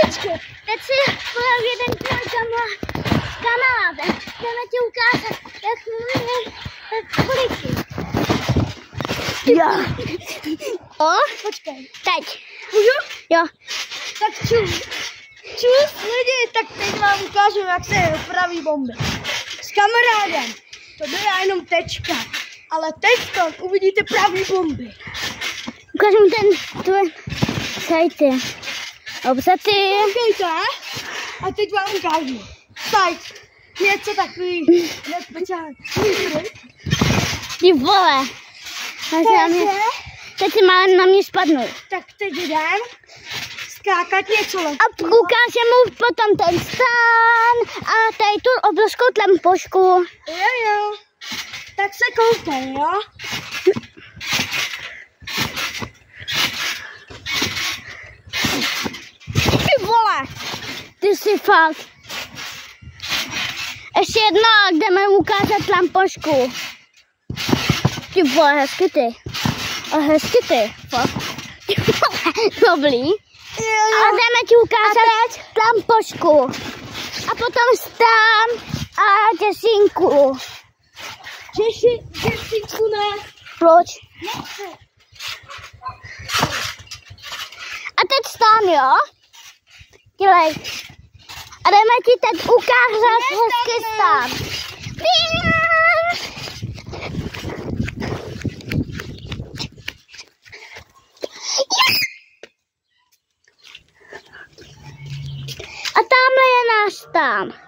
Počkej, teď si pojel jeden s kamarádem. Jdeme ti ukázat, jak mluví policie. Jo. O, Počkej. teď. Můžu? Jo. Tak čus. Čus lidi, tak teď vám ukážu, jak se praví bomby. S kamarádem. To byla jenom tečka. Ale teď uvidíte pravý bomby. Ukážu mu ten sajty. Obsatý. Koukejte. A teď vám ukážu. Sajt. Něco takový. Nespeciální. Ty vole. Teď si má na mě spadnout. Tak teď jdem skákat něco lepšího. A ukážem mu potom ten stán a tady tu obrovskou tlampošku. Jo. Tak se koukej, jo? Ty vole. Ty jsi fakt. Ještě jedno, jdeme ukázat tlampošku. Ty vole, hezky ty. A hezky ty, fakt. Ty vole, dobrý. A jdeme ti ukázat tlampošku. A potom stán a děsinku. Děsinku ne. Proč? Nechce. A teď stán, jo? Dělej. A jdeme ti teď ukázat hezký stán. A tamhle je náš stán.